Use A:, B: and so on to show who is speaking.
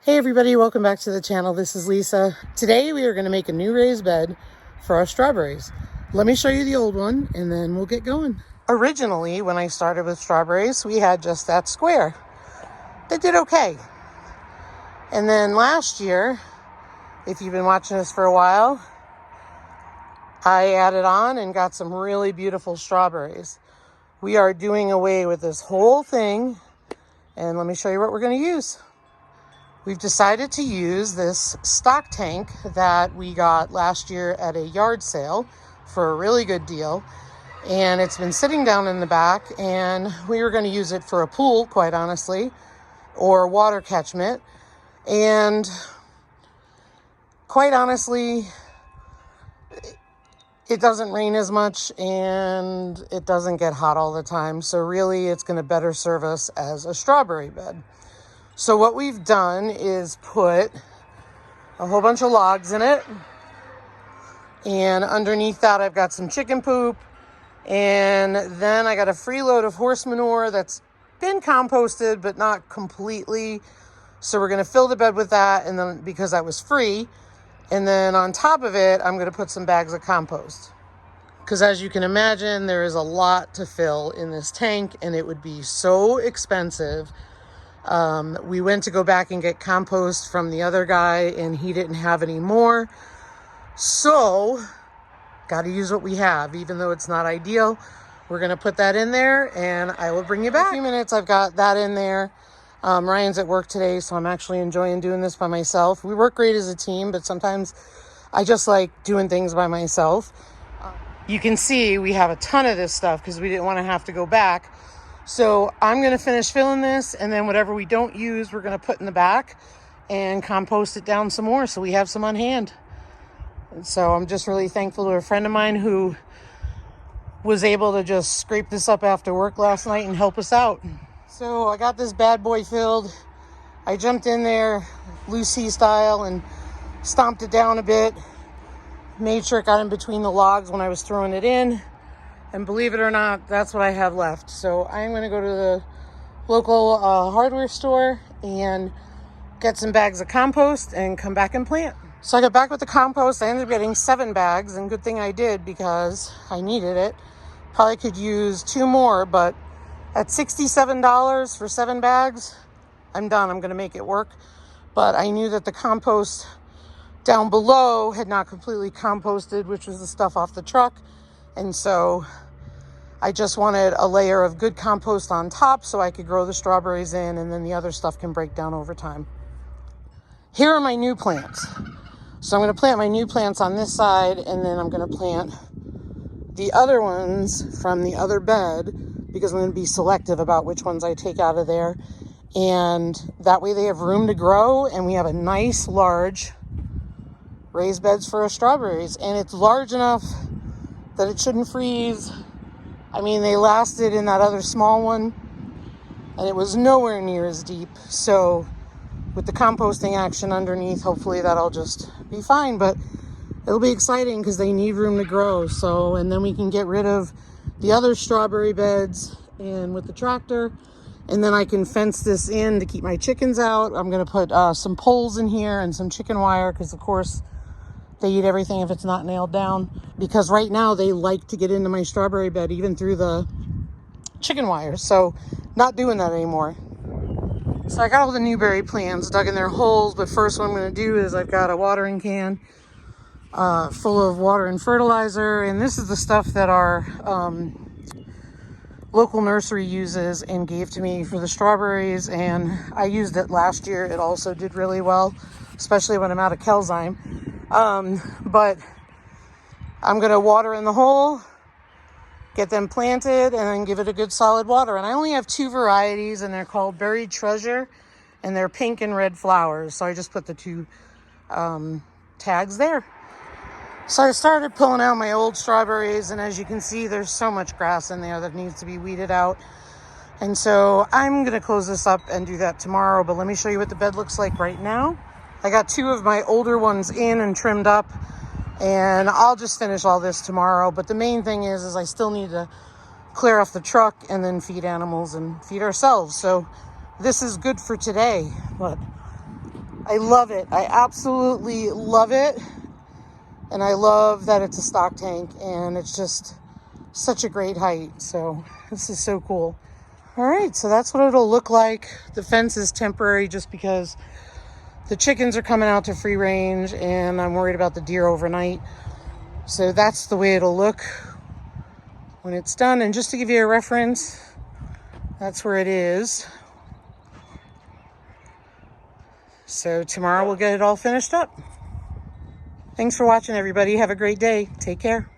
A: Hey everybody, welcome back to the channel. This is Lisa. Today we are going to make a new raised bed for our strawberries. Let me show you the old one and then we'll get going. Originally, when I started with strawberries, we had just that square. They did okay. And then last year, if you've been watching this for a while, I added on and got some really beautiful strawberries. We are doing away with this whole thing, and let me show you what we're going to use. We've decided to use this stock tank that we got last year at a yard sale for a really good deal. And it's been sitting down in the back, and we were going to use it for a pool, quite honestly, or water catchment. And quite honestly, it doesn't rain as much and it doesn't get hot all the time. So really it's going to better serve us as a strawberry bed. So what we've done is put a whole bunch of logs in it. And underneath that, I've got some chicken poop. And then I got a free load of horse manure that's been composted, but not completely. So we're going to fill the bed with that. And then because that was free. And then on top of it, I'm going to put some bags of compost. Because as you can imagine, there is a lot to fill in this tank and it would be so expensive. We went to go back and get compost from the other guy and he didn't have any more. So, got to use what we have, even though it's not ideal. We're going to put that in there and I will bring you back. In a few minutes, I've got that in there. Ryan's at work today, so I'm actually enjoying doing this by myself. We work great as a team, but sometimes I just like doing things by myself. You can see we have a ton of this stuff because we didn't want to have to go back. So I'm going to finish filling this, and then whatever we don't use, we're going to put in the back and compost it down some more so we have some on hand. And so I'm just really thankful to a friend of mine who was able to just scrape this up after work last night and help us out. So I got this bad boy filled. I jumped in there Lucy style and stomped it down a bit. Made sure it got in between the logs when I was throwing it in. And believe it or not, that's what I have left. So I'm going to go to the local hardware store and get some bags of compost and come back and plant. So I got back with the compost. I ended up getting 7 bags, and good thing I did because I needed it. Probably could use 2 more, but at $67 for 7 bags, I'm done. I'm going to make it work. But I knew that the compost down below had not completely composted, which was the stuff off the truck. And so I just wanted a layer of good compost on top so I could grow the strawberries in, and then the other stuff can break down over time. Here are my new plants. So I'm going to plant my new plants on this side, and then I'm going to plant the other ones from the other bed because I'm going to be selective about which ones I take out of there. And that way they have room to grow, and we have a nice large raised beds for our strawberries. And it's large enough that it shouldn't freeze. I mean, they lasted in that other small one and it was nowhere near as deep. So with the composting action underneath, hopefully that'll just be fine, but it'll be exciting because they need room to grow. So, and then we can get rid of the other strawberry beds and with the tractor, and then I can fence this in to keep my chickens out. I'm going to put some poles in here and some chicken wire because of course they eat everything if it's not nailed down, because right now they like to get into my strawberry bed even through the chicken wire. So not doing that anymore. So I got all the newberry plants dug in their holes, but first what I'm going to do is I've got a watering can full of water and fertilizer. And this is the stuff that our local nursery uses and gave to me for the strawberries. And I used it last year. It also did really well, especially when I'm out of Kelzyme. But I'm going to water in the hole, get them planted, and then give it a good solid water. And I only have 2 varieties, and they're called Buried Treasure, and they're pink and red flowers. So I just put the 2 tags there. So I started pulling out my old strawberries, and as you can see, there's so much grass in there that needs to be weeded out. And so I'm going to close this up and do that tomorrow. But let me show you what the bed looks like right now. I got 2 of my older ones in and trimmed up, and I'll just finish all this tomorrow. But the main thing is I still need to clear off the truck and then feed animals and feed ourselves. So this is good for today, but I love it. I absolutely love it. And I love that it's a stock tank and it's just such a great height. So this is so cool. All right, so that's what it'll look like. The fence is temporary just because the chickens are coming out to free range and I'm worried about the deer overnight. So that's the way it'll look when it's done. And just to give you a reference, that's where it is. So tomorrow we'll get it all finished up. Thanks for watching, everybody. Have a great day. Take care.